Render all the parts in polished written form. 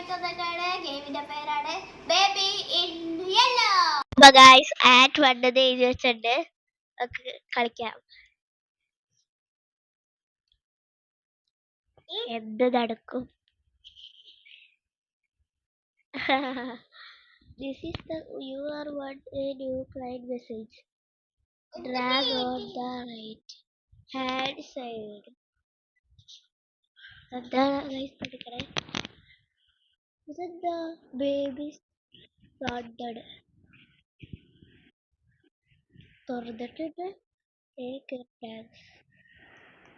കളിക്കുന്നതാണ് ഗെയിമിന്റെ പേരാണ് ബേബി ഇൻ യെല്ലോ. അപ്പൊ ഗൈസ് ആറ്റ് വന്നത് എഴുതി വെച്ചിട്ടുണ്ട്, കളിക്കാം. എന്ത് നടക്കും? This is the you are what a new client message. Drag on the right hand side. എന്താണ് ഗൈസ് പഠിക്കണേ? ഇതെന്താ ബേബി സ്റ്റാർട്ടഡ് തുറന്നിട്ടുണ്ട്.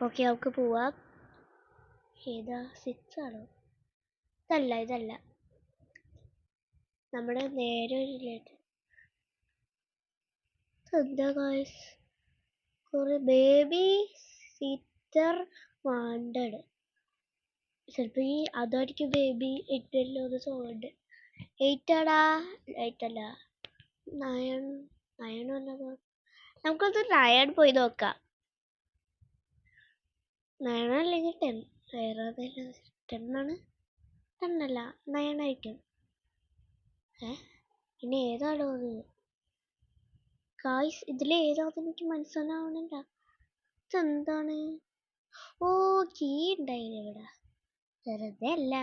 ഓക്കെ നമുക്ക് പോവാം. ഏതാ 6 ആണോ? ഇതല്ല നമ്മുടെ നേരെ എന്താ ഗൈസ്, കുറെ ബേബി സിറ്റർ വാണ്ടഡ്. ചിലപ്പോ ഈ അതായിരിക്കും ബേബി ഇട്ടല്ലോ എന്ന് സോണ്ട്. 8 ആടാ, 8 അല്ല 9 വന്നത്. നമുക്കൊന്ന് 9 പോയി നോക്കാം. 9 അല്ലെങ്കിൽ 10 വേറെ 10 ആണ്. 10 അല്ല 9 ആയിരിക്കും. പിന്നെ ഏതാണോ അത് ഗായ്സ്? ഇതിലേതാന്ന് എനിക്ക് മനസ്സിലാവണില്ല. ഇതെന്താണ്? ഓ കീ ഉണ്ടായില്ല ഇവിടെ. വെറുതെ അല്ല,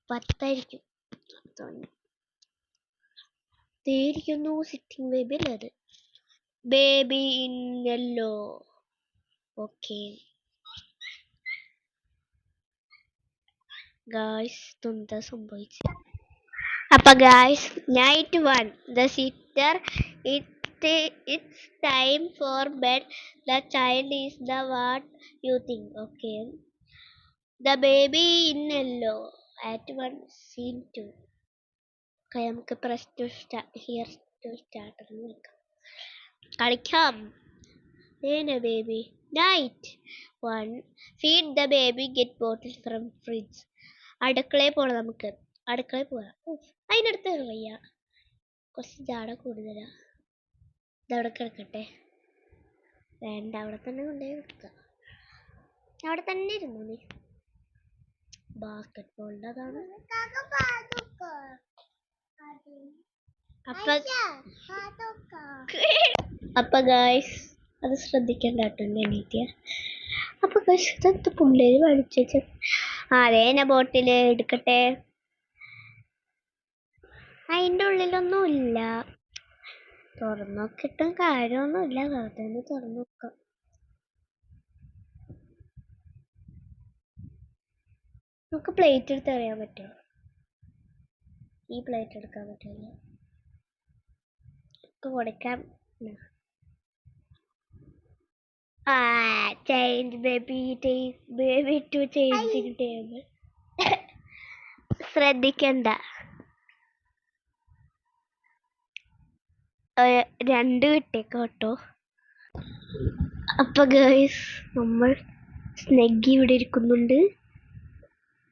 10 ആയിരിക്കും. ഇരിക്കുന്നു സിറ്റിംഗ് ബേബി അല്ലേ അത്? Baby in yellow. Okay guys, എന്താ സംഭവിച്ചത്? അപ്പൊ guys, night 1 the sitter, it's time for bed. The child is the what you think. Okay, the baby in yellow at 1 scene 2. Okay, നമുക്ക് press to start here to start കളിക്കാം. baby night 1 feed the baby, get bottle from fridge. അടുക്കളയിൽ പോണം. നമുക്ക് അടുക്കളയിൽ പോവാം. അതിനടുത്ത് വയ്യ, കുറച്ച് ജാട കൂടുതലാ. ഇതവിടെ കിടക്കട്ടെ. വേണ്ട, അവിടെ തന്നെ കൊണ്ടുപോയി വെക്കാം. അവിടെ തന്നെ ഇരുന്നു നീ. ബാസ്കറ്റ് ബോളിന്റെ അതാണ്. അപ്പൊ ഗായ്സ് അത് ശ്രദ്ധിക്കണ്ട കേട്ടോ എണീറ്റിയ. അപ്പൊ ഗായ്സ് ഇതെന്ത് പുള്ളേര് വലിച്ചു? അതേനെ ബോട്ടില് എടുക്കട്ടെ. അതിൻ്റെ ഉള്ളിലൊന്നും ഇല്ല. തുറന്നോക്കിട്ടും കാര്യമൊന്നുമില്ല, വെറുതെ ഒന്ന് തുറന്നു നോക്കാം. നമുക്ക് പ്ലേറ്റ് എടുത്ത് അറിയാൻ പറ്റുമോ? ഈ പ്ലേറ്റ് എടുക്കാൻ പറ്റില്ല. കൊടുക്കാം. Change baby to changing table. ശ്രദ്ധിക്കണ്ട. 2 കിട്ടിയേക്കോട്ടോ. അപ്പൊ ഗൈസ് നമ്മൾ സ്നെഗ്ഗി ഇവിടെ ഇരിക്കുന്നുണ്ട്.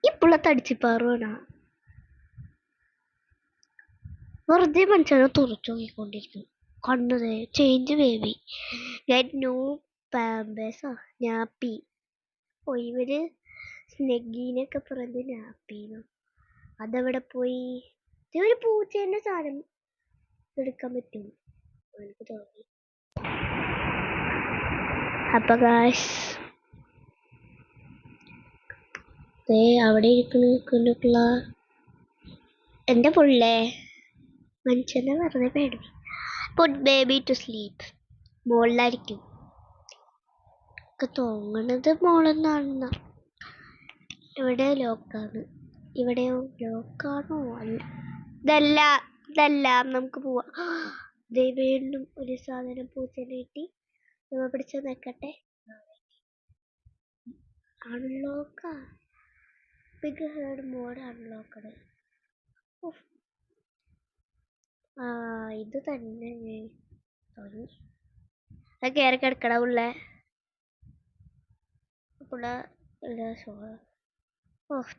ഇപ്പോഴ തടിച്ചിപ്പാറുവാണ്. വെറുതെ മനുഷ്യനെ തുറച്ചു നോക്കിക്കൊണ്ടിരിക്കും. കണ്ണത് ചേഞ്ച് ബേബി ഗെറ്റ് ന്യൂ പാമ്പേഴ്സാ നാപ്പി. ഇവര് സ്നെഗ്ഗീനൊക്കെ പറഞ്ഞ് നാപ്പീനോ. അതെവിടെ പോയി? ഒരു പൂച്ചേന്റെ സാധനം എടുക്കാൻ പറ്റും എനിക്ക് തോന്നി. അപ്പൊ ഗായ്സ് അവിടെ ഇരിക്കുന്ന എന്റെ പുള്ളേ മനുഷ്യനെ വെറുതെ പേടി. Put baby to sleep. മോളിലായിരിക്കും തോന്നണത്. മോളെന്നാണെന്ന. ഇവിടെ ലോക്കാണ്. ഇവിടെയോ ലോക്കാണോ? അല്ല, ഇതല്ല നമുക്ക് പോവാം. വീണ്ടും ഒരു സാധനം പൂച്ചനെ കിട്ടി. നമ്മ പിടിച്ച് നിൽക്കട്ടെ. അൺലോക്കാ. Big head mode unlocked. ഇത് തന്നെ കയറി കിടക്കട ഉള്ള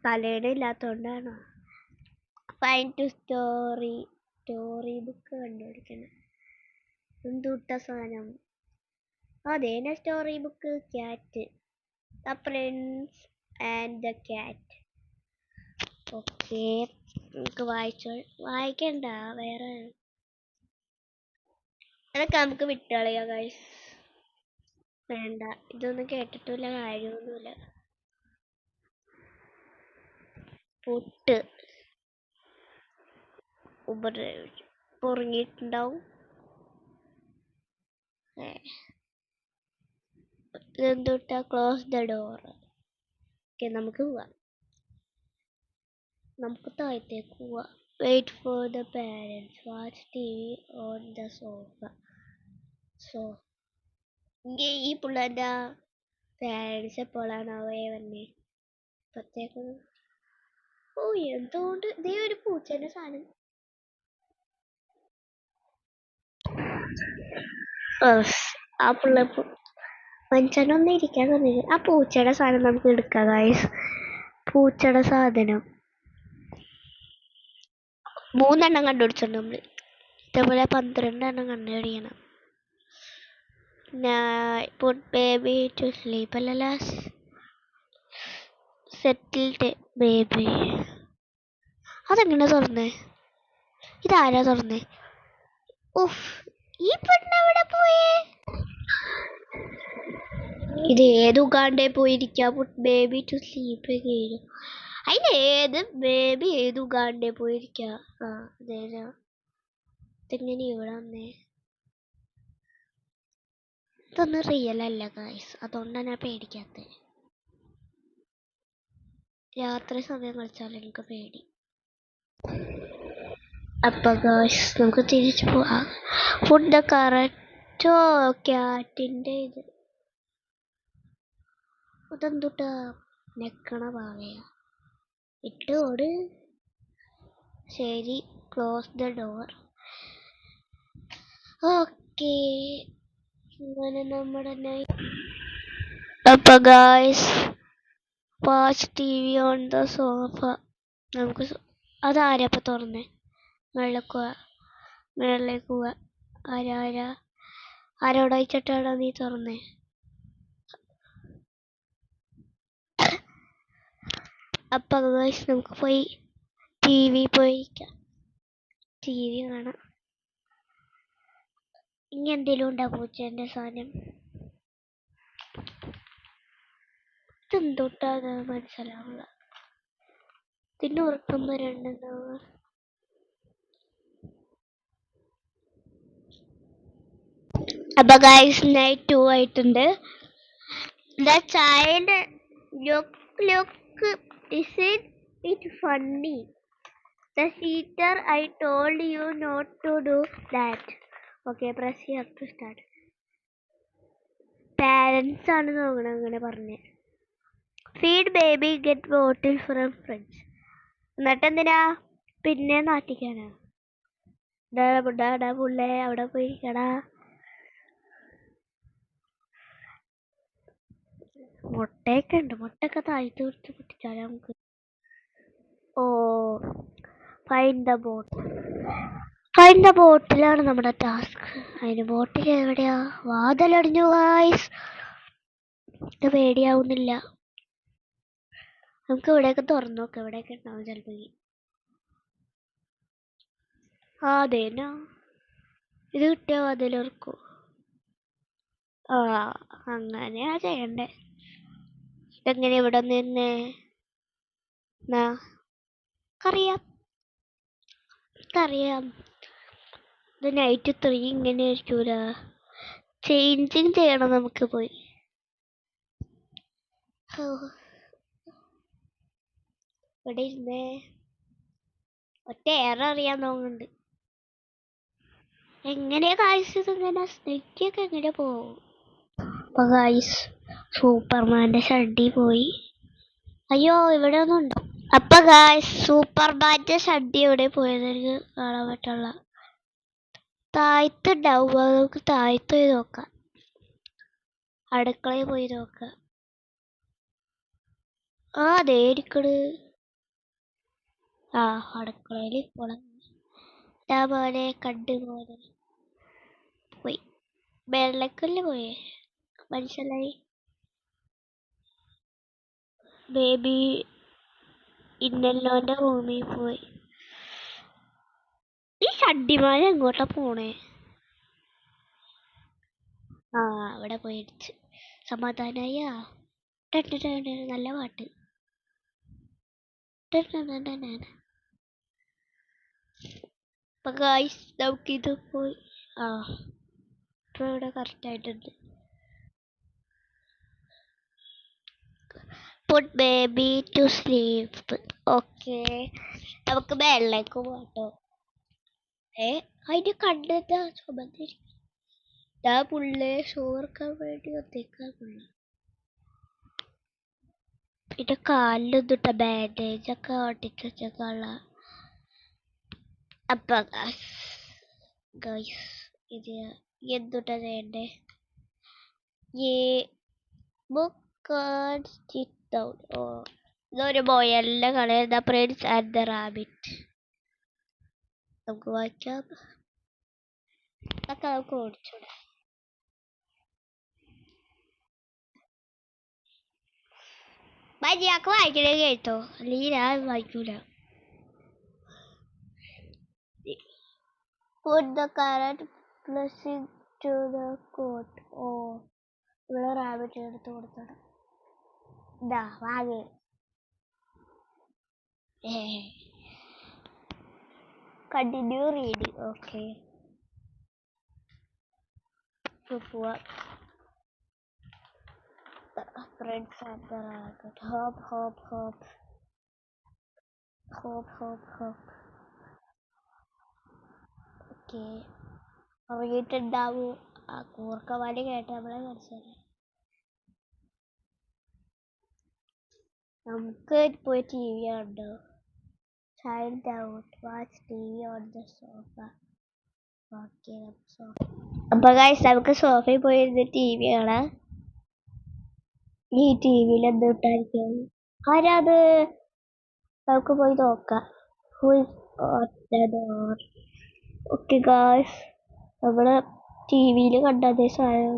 തലേണ ഇല്ലാത്തോണ്ടാണോ? ഫൈൻ ടു സ്റ്റോറി ബുക്ക് കണ്ടുപിടിക്കണം. എന്തുട്ട സാധനം? അതേന story book. Cat, the prince and the cat. Okay, നമുക്ക് വായിക്കണ്ട വേറെ. അതൊക്കെ നമുക്ക് വിട്ടുകളയാ ഗൈസ്. വേണ്ട, ഇതൊന്നും കേട്ടിട്ടില്ല, കാര്യമൊന്നുമില്ല. പുട്ട് ഉപദ്രവിച്ചു ഉറങ്ങിയിട്ടുണ്ടാവും. ഇതെന്തുട്ടാ? Close the door. ഓക്കെ, നമുക്ക് പോവാം. നമുക്ക് താഴത്തേക്ക് പോവാം. Wait for the parents, watch T V on the sofa. ഈ പിള്ളേരുടെ പാരൻസ് എപ്പോഴാണ് അവയെ വന്നേ? പ്രത്യേകം. ഓ, എന്തുകൊണ്ട് ഇതേ ഒരു പൂച്ചേന്റെ സാധനം. ആ പിള്ളേ മനുഷ്യനൊന്നും ഇരിക്കാൻ തോന്നില്ല. ആ പൂച്ചയുടെ സാധനം നമുക്ക് എടുക്കാം ഗൈസ്. പൂച്ചയുടെ സാധനം 3 കണ്ടുപിടിച്ചിട്ടുണ്ട് നമ്മള്. ഇതേപോലെ 12 കണ്ടുപിടിക്കണം. പുട്ട് ബേബി ടു സ്ലീപ്പ് അല്ലല്ല, സെറ്റിൽഡ് ബേബി. അതെങ്ങനെ തുറന്നേ? ഇതാരാ തുറന്നേ? ഉഫ്, ഈ പെണ്ണെവിടെ പോയേ? ഇത് ഏത് ഉഗാണ്ടേ പോയിരിക്കാ? പുട്ട് ബേബി ടു സ്ലീപ്പ് കഴിഞ്ഞു. അതിന് ഏത് ബേബി ഏത് ഉഗാണ്ടേ പോയിരിക്കാ? അതേതാ? ഇതെങ്ങനെ ഇവിടെ വന്നേ? ഇതൊന്നും റിയൽ അല്ല ഗൈസ്, അതുകൊണ്ടാണ് ഞാൻ പേടിക്കാത്തത്. രാത്രി സമയം കളിച്ചാൽ എനിക്ക് പേടി. അപ്പൊ ഗൈസ് നമുക്ക് തിരിച്ചു പോവാം. ഫുഡ് കറക്റ്റോ ക്യാറ്റിന്റെ ഇത്. അതെന്തുട്ടാ? നെക്കണ പാവയാ. ഇട്ടോട്. ശരി, ക്ലോസ് ദ ഡോർ. ഓക്കെ, അങ്ങനെ നമ്മുടെ അപ്പൊ guys watch T V on the sofa. നമുക്ക് അതാരപ്പ തുറന്നേ? മേളിലേക്ക് പോവാ. ആരോട് അയച്ചിട്ടാണോ നീ തുറന്നേ? അപ്പൊ ഗൈസ് നമുക്ക് പോയി ടി വി പോയിരിക്കാം. ടി വി കാണാം. ഇനി എന്തെങ്കിലും ഉണ്ടാ പൂച്ചേന്റെ സാധനം? ഇതെന്തോട്ടാ മനസ്സിലാവുക. ഇതിന് ഉറക്കം വരണ്ടെന്നാവുക. അപ്പൊ ഗൈസ് നൈറ്റ് 2 ആയിട്ടുണ്ട്. The child look, isn't it funny? The cheater, I told you not to do that. Okay, press here to start. Parents ആണ് നോക്കണം അങ്ങനെ പറഞ്ഞേ. Feed baby get bottle from friends. എന്നിട്ട് എന്തിനാ പിന്നെ നാട്ടിക്കാനാ? പുള്ളേ അവിടെ പോയിരിക്കടാ. മുട്ടയൊക്കെ ഉണ്ട്. മുട്ടയൊക്കെ താഴ്ത്തു കൊടുത്ത് പൊട്ടിച്ചാലേ നമുക്ക്. ഓ, find the bottle. Find the ബോട്ടിലാണ് നമ്മുടെ ടാസ്ക്. അതിന് ബോട്ടിൽ എവിടെയാ? വാതിലടിഞ്ഞു ഗൈസ്. ഇത് പേടിയാവുന്നില്ല. നമുക്ക് ഇവിടെയൊക്കെ തുറന്നു നോക്കാം, ഇവിടെയൊക്കെ ഉണ്ടാവും ചിലപ്പോ. അതേനാ ഇത് കിട്ടിയ വാതിലോർക്കൂ. അങ്ങനെയാ ചെയ്യണ്ടേ. ഇതെങ്ങനെ ഇവിടെ നിന്നേ? അറിയാം. ഇത് നൈറ്റ് 3 ഇങ്ങനെ ആയിരിക്കൂല. ചേഞ്ചിങ് ചെയ്യണം നമുക്ക് പോയി. ഇവിടെ ഇരുന്നേ. ഒറ്റ എയർ അറിയാൻ തോന്നുന്നുണ്ട്. എങ്ങനെയാ കാഴ്ച? ഇങ്ങനെ സ്നെക്കൊക്കെ എങ്ങനെ പോവും? അപ്പൊ ഗൈസ് സൂപ്പർമാന്റെ ഷഡ്ഡി പോയി. അയ്യോ, ഇവിടെ ഒന്നും ഉണ്ടോ? അപ്പൊ ഗൈസ് സൂപ്പർമാന്റെ ഷഡ്ഡി എവിടെ പോയത്? എനിക്ക് കാണാൻ പറ്റുള്ള. താഴ്ത്തുണ്ടാവും. നമുക്ക് താഴ്ത്ത് പോയി നോക്കാം. അടുക്കളയിൽ പോയി നോക്കാം. അതേ ഇരിക്കണ്. അടുക്കളയിൽ പോണം. പോലെ കണ്ട് പോലെ പോയി. വെള്ളക്കല്ല് പോയേ മനസ്സിലായി. ബേബി ഇന്നല്ലോന്റെ റൂമിൽ പോയി. ഈ ഷഡ്ഡിമാൻ എങ്ങോട്ടാ പോണേ? ആ അവിടെ പോയി അടിച്ച് സമാധാനായ. നല്ല പാട്ട്. അപ്പൊ ഗായ്സ് നമുക്കിത് പോയി. ആ ഇപ്പൊ ഇവിടെ കറക്റ്റ് ആയിട്ടുണ്ട്. Put baby to sleep. Okay, നമുക്ക് മേളിലേക്ക് പോട്ടോ. അതിന്റെ കണ്ടെത്താ ചുമന്നിരിക്കും. പുള്ളേ ചോർക്കാൻ വേണ്ടി ഒത്തേക്കാൻ പുള്ള. പിന്നെ കാലിലൊന്നിട്ട ബാൻഡേജ് ഒക്കെ ഒട്ടിച്ച് വെച്ചേക്കാനുള്ള. അപ്പൊ ഗൈസ് ഇത് എന്തുട്ടാ ചെയ്യണ്ടേ? ഇതൊരു ബോയല്ല കളി. The prince and the rabbit. നമുക്ക് വായിക്കാം. അതൊക്കെ നമുക്ക് ഓടിച്ചൂടെ? മര്യാദക്ക് വായിക്കണേ കേട്ടോ, അല്ലെങ്കിൽ ഞാൻ വായിക്കൂല. Put the carrot blessing to the coat. ഇവിടെ റാബിറ്റ് എടുത്ത് കൊടുത്തണം. ഇതാ വാങ്ങി. Continue reading. ഓക്കെ, പോവാ. Prince and the rabbit. Hop, hop, hop. Hop, hop, hop. Okay, ഉറങ്ങിയിട്ടുണ്ടാവും. ആ കൂർക്കവാലി കേട്ട നമ്മളെ മനസ്സിലായി. നമുക്ക് പോയി ടി വി കണ്ടോ? Child out, watch TV on the sofa. Okay, അപ്പൊ ഗൈസ് നമുക്ക് സോഫയിൽ പോയിരുന്ന് ടി വി കാണാം. ഈ ടി വിയിൽ എന്തിട്ടായിരിക്കും? ആരാത്? നമുക്ക് പോയി നോക്കാം. ഓക്കെ ഗൈസ്, നമ്മള് ടി വിയിൽ കണ്ടതേ സാധനം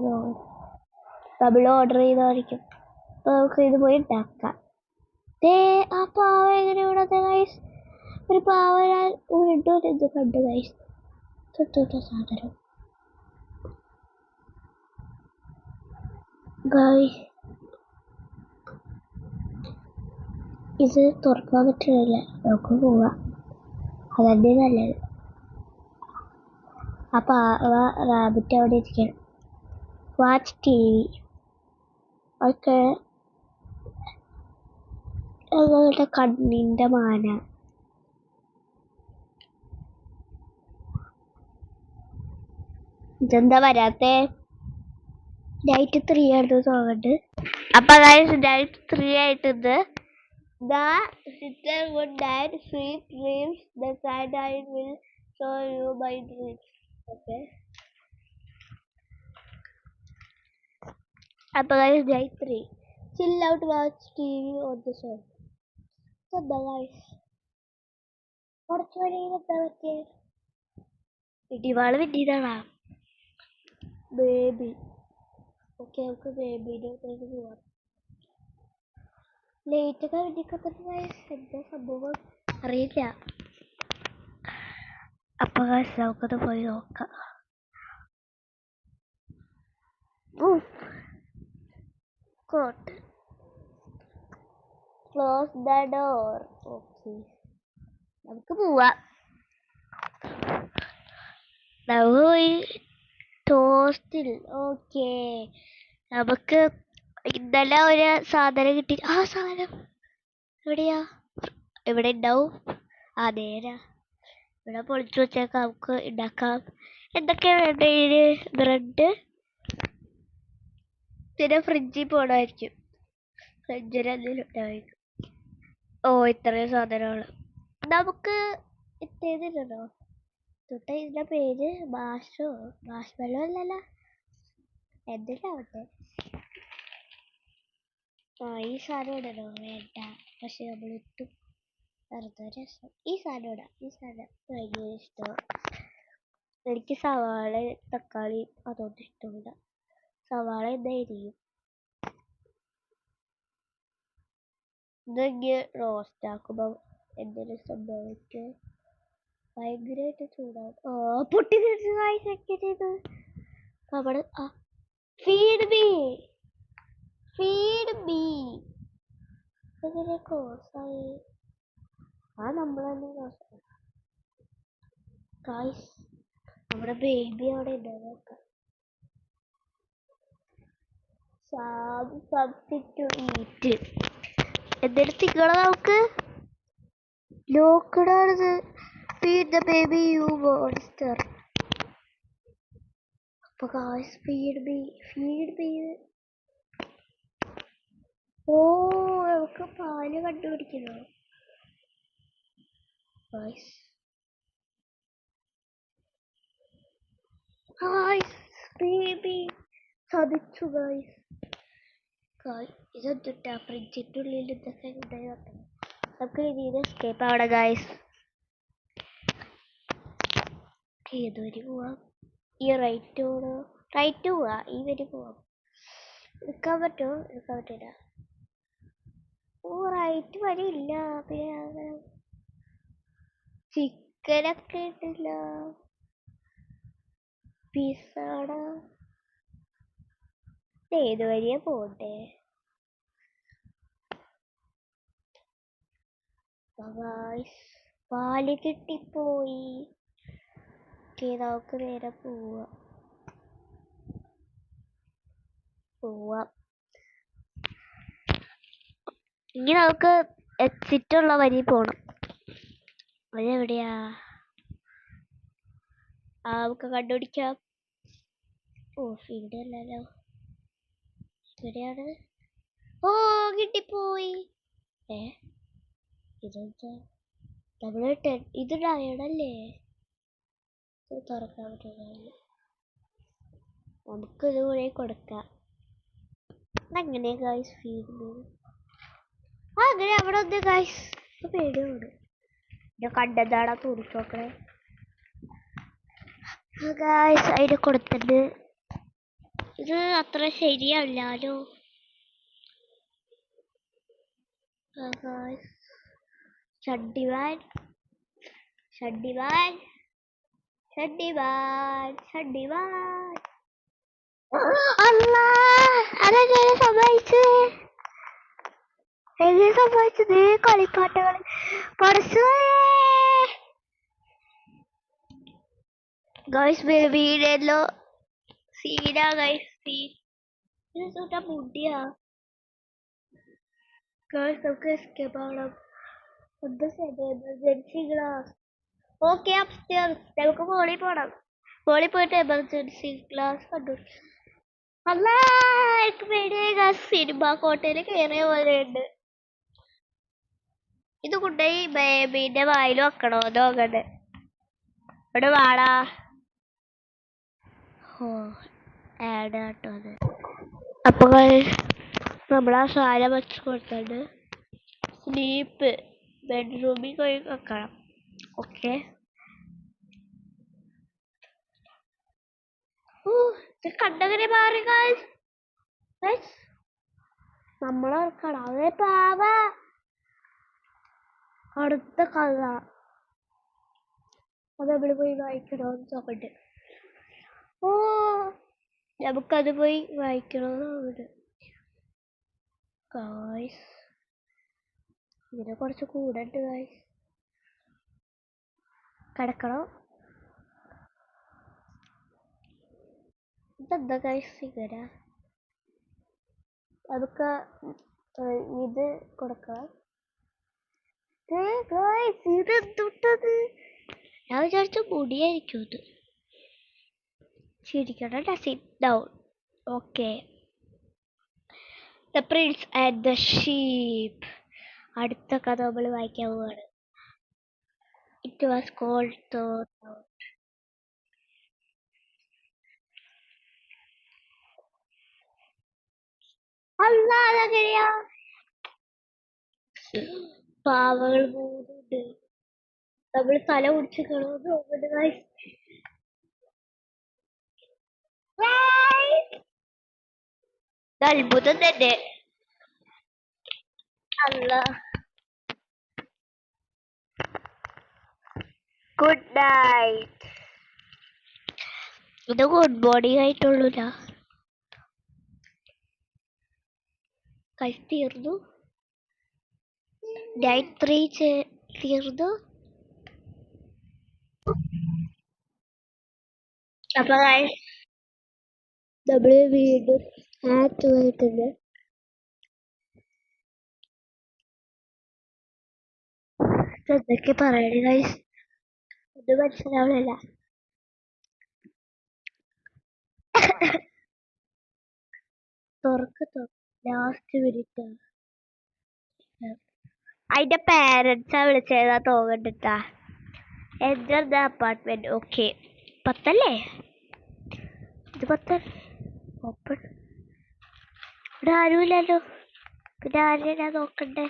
നമ്മൾ ഓർഡർ ചെയ്തായിരിക്കും. അപ്പൊ നമുക്ക് ഇത് പോയി ഉണ്ടാക്കാം. ആ പാവ എങ്ങനെ ഇവിടെ ഗൈസ്? ഒരു പാവ ഞാൻ വീണ്ടും ഇത് കണ്ടു ഗൈസ്. തൊട്ട സാധനം ഗൈസ്, ഇത് തുറക്കാൻ പറ്റില്ല. നമുക്ക് പോവാം, അതന്നെ നല്ലത്. അപ്പൊ റാബിറ്റ് അവിടെ ഇരിക്കണം. Watch T V. ഒക്കെ ഞങ്ങളുടെ കണ്ണിന്റെ മാന. ഇതെന്താ വരാത്തെ? നൈറ്റ് 3 ആയിരുന്നു തോന്നുന്നുണ്ട്. അപ്പൊ നൈറ്റ് 3 ആയിട്ടുണ്ട്. The sister would die sweet dreams. The cyanide will show you my dreams. Okay. അപ്പൊ night 3. Chill out, watch TV on the sofa. എന്താ ഗൈസ് കുറച്ചു വഴിയിൽ എന്താ പറ്റിയേ? ഇടിവാള് പിന്നീടാണോ? ബേബി. ഓക്കെ, നമുക്ക് ബേബിയുടെ പോവാം. ലേറ്റ് ഒക്കെ വെടിക്കത്തില്ല. എന്താ സംഭവം അറിയില്ല. അപ്പൊ നമുക്കത് പോയി നോക്കാം. Close the door. ഓക്കെ, നമുക്ക് പോവാം. ടോസ്റ്റിൽ. ഓക്കെ, നമുക്ക് ഇന്നലെ ഒരു സാധനം കിട്ടി. ആ സാധനം എവിടെയാ? ഇവിടെ ഉണ്ടാവും. ആ നേരാ, ഇവിടെ പൊളിച്ചു വെച്ചേക്കാം. നമുക്ക് ഉണ്ടാക്കാം. എന്തൊക്കെയാ വേണ്ട? ബ്രെഡ്, പിന്നെ ഫ്രിഡ്ജിൽ പോകണമായിരിക്കും. ഫ്രിഡ്ജിൽ എന്തെങ്കിലും ഉണ്ടായിരിക്കും. ഇത്രയും സാധനങ്ങൾ നമുക്ക് ഇത്തേതില്ലല്ലോ. ഇതിന്റെ പേര് മാഷ്മെല്ലോ അല്ലല്ലോ, എന്തിനാവട്ടെ. ഈ സാധനം ഇടണോ? വേണ്ട, പക്ഷെ നമ്മൾ ഇട്ടു. വെറുതെ രസം. ഈ സാധനം ഇടാം. ഈ സാധനം ഭയങ്കര ഇഷ്ടമാണ്. എനിക്ക് സവാള തക്കാളി അതൊന്നും ഇഷ്ടമില്ല. സവാള എന്തായിരിക്കും? ഇത് റോസ്റ്റ് ആക്കുമ്പോ എന്തെങ്കിലും സംഭവിക്കും. ഭയങ്കരമായിട്ട് ചൂടാവും. പൊട്ടി തെറിച്ചത് അവിടെ. Feed me, feed me. എങ്ങനെ ക്ലോസായി? നമ്മൾ തന്നെ ക്ലോസ്. ഗായ്സ്, നമ്മുടെ ബേബി അവിടെ ഉണ്ടോ നോക്കാം. something to eat. എന്നിട്ട് തിങ്ങളെ നമുക്ക് ലോക്കഡാണിത്. feed the baby you monster. അപ്പൊ guys feed me, feed me. നമുക്ക് പാല് കണ്ടുപിടിക്കണോ ഗായ്സ്? ഗായ്സ് ബേബി ചതിച്ചു ഗായ്സ്. ഇതെന്തിട്ടാ ഫ്രിഡ്ജിന്റെ ഉള്ളിൽ ഇതൊക്കെ ഉണ്ടായി നോക്കണം. നമുക്ക് ഇതിന് എസ്കേപ്പ് ആവണം ഗായ്സ്. ഏതുവരെ പോവാം? ഈ റൈറ്റ് പോവാ. ഈ വരി പോവാം. എടുക്കാൻ പറ്റുമോ? എടുക്കാൻ പറ്റില്ല. റൈറ്റ് വഴി ഇല്ല. പിന്നെ ചിക്കനൊക്കെ ഇട്ടില്ല. പിസ്സയുടെ ഏത് വഴിയാ പോണ്ടേ? പാല് കിട്ടിപ്പോയി. നമുക്ക് നേരെ പോവാം. ഇനി നമുക്ക് എക്സിറ്റ് ഉള്ള വഴി പോണം. അതെവിടെയാ? നമുക്ക് കണ്ടുപിടിക്കാം. ഇവിടെ അല്ലല്ലോ. ഇവിടെയാണ്. കിട്ടിപ്പോയി. ഇതെന്താ? ഇത് ഡയണല്ലേ? തുറക്കാൻ പറ്റുന്ന നമുക്ക് ഇതുകൂടെ കൊടുക്കാം. അങ്ങനെ ഗായ്സ് ഫീഡ് മീ. അങ്ങനെ അവിടെ ഒന്ന് ഗായ്സ് പേടിയോട് കണ്ടതാടാ തുറച്ചു നോക്കണേ ഗായ്സ്. അതിന് കൊടുത്തിട്ട് ഇത് അത്ര ശരിയല്ലാലോ ഗായ്സ്. ഷഡ്ഡിവാൻ അല്ലാ, അതെങ്ങനെ സംഭവിച്ചത്? കളിപ്പാട്ടുകൾ ഗായ്സ്. ബേബിയിലല്ലോ സീന ഗായ്സ്. മുടിയാ ഗായ്സ്. നമുക്ക് എസ്കേപ്പ് ആവണം. Emergency glass. Okay upstairs. നമുക്ക് മോളിൽ പോണം. മോളിൽ പോയിട്ട് എമർജൻസി ഗ്ലാസ് കണ്ടു. അല്ല, എനിക്ക് പേടിയായ സിനിമ കോട്ടയിൽ കയറിയ പോലെയുണ്ട്. ഇത് കൊണ്ടുപോയി ബേബിന്റെ വായിൽ വെക്കണോ നോക്കട്ടെ. ഇവിടെ വാടാ. ആട്ടോ അത്. അപ്പൊ നമ്മളാ സാധനം വെച്ച് കൊടുത്തത് സ്ലീപ്പ് ബെഡ്റൂമിൽ പോയി വെക്കണം. ഓക്കെ. കണ്ടങ്ങനെ മാറി നമ്മളെ കടാവേ പാവ. അടുത്ത കഥ അത് നമ്മൾ പോയി വായിക്കണോന്ന് നോക്കട്ടെ. നമുക്കത് പോയി വായിക്കണോന്ന് നോക്കട്ടെ ഗായ്സ്. ഇതിനെ കുറച്ച് കൂടുണ്ട് ഗായ്സ്. കിടക്കണോ? ഇതെന്താ ഗായ്സ് ഇങ്ങനെ? നമുക്ക് ഇത് കൊടുക്കണം. ഇത് എന്തുട്ടത്? ഞാൻ വിചാരിച്ച മുടിയായിരിക്കും ഇത്. ചിരിക്കണം. Sit down. Okay. The prince and the sheep. അടുത്ത കഥ നമ്മൾ വായിക്കാൻ പോവാണ്. ഇറ്റ് വാസ് കോൾഡ് അതെങ്ങനെയാ? പാവകൾ മൂന്നുണ്ട്. നമ്മൾ തല കുടിച്ചിക്കണോന്ന് നോക്കണ്ട. അത്ഭുതം തന്നെ. Allah. Good night. ഇത് ഗുഡ് മോർണിംഗ് ആയിട്ടുള്ളൂല. കഴിച്ച് തീർന്നു. നൈറ്റ് 3 തീർന്നു. അപ്പൊ നമ്മള് വീണ്ടും ആറ്റുമായിട്ടുണ്ട്. എന്തൊക്കെ പറയണേ ഗൈസ്, ഒന്നും മനസ്സിലാവണില്ല. ലാസ്റ്റ് മിനിറ്റ് അതിന്റെ പാരന്റ്സാ വിളിച്ചതാ തോന്നണ്ടിട്ടാ. Enter the apartment. ഓക്കെ, 10 ഇത് 10 ഓപ്പൺ. ഇവിടെ ആരുമില്ലല്ലോ, പിന്നെ ആരെയാ നോക്കണ്ടേ?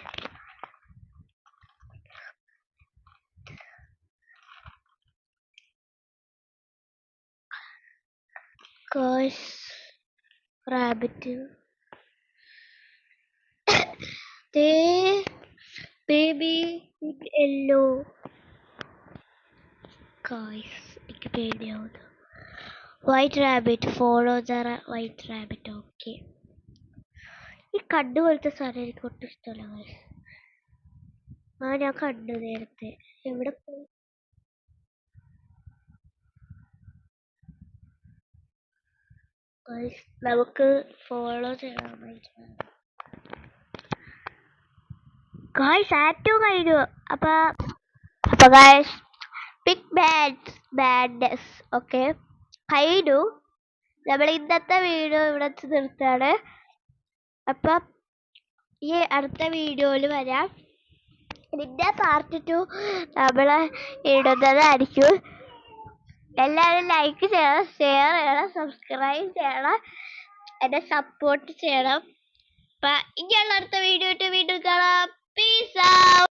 Rabbit baby yellow. എനിക്ക് പേടിയാവുന്നു. White rabbit, follow the white rabbit. Okay, ഈ കണ്ണ് പോലത്തെ സാധനം എനിക്ക് ഒട്ടും ഇഷ്ടമല്ല ഗൈസ്. ഞാൻ കണ്ടു നേരത്തെ. എവിടെ പോയി? നമുക്ക് ഫോളോ ചെയ്യണം. ഗായ്സ് ആറ്റു കഴിഞ്ഞു. അപ്പൊ ഗായ്സ് പിക് ബാഡ്നസ് ഓക്കെ കഴിഞ്ഞു. നമ്മൾ ഇന്നത്തെ വീഡിയോ ഇവിടെ നിർത്താണ്. അപ്പൊ ഈ അടുത്ത വീഡിയോയിൽ വരാം. ഇതിന്റെ പാർട്ട് 2 നമ്മള് ഇടുന്നതായിരിക്കും. എല്ലാവരും ലൈക്ക് ചെയ്യണം, ഷെയർ ചെയ്യണം, സബ്സ്ക്രൈബ് ചെയ്യണം, എന്നെ സപ്പോർട്ട് ചെയ്യണം. അപ്പൊ ഇനിയുള്ള അടുത്ത വീഡിയോ വീണ്ടും കാണാം. Peace out.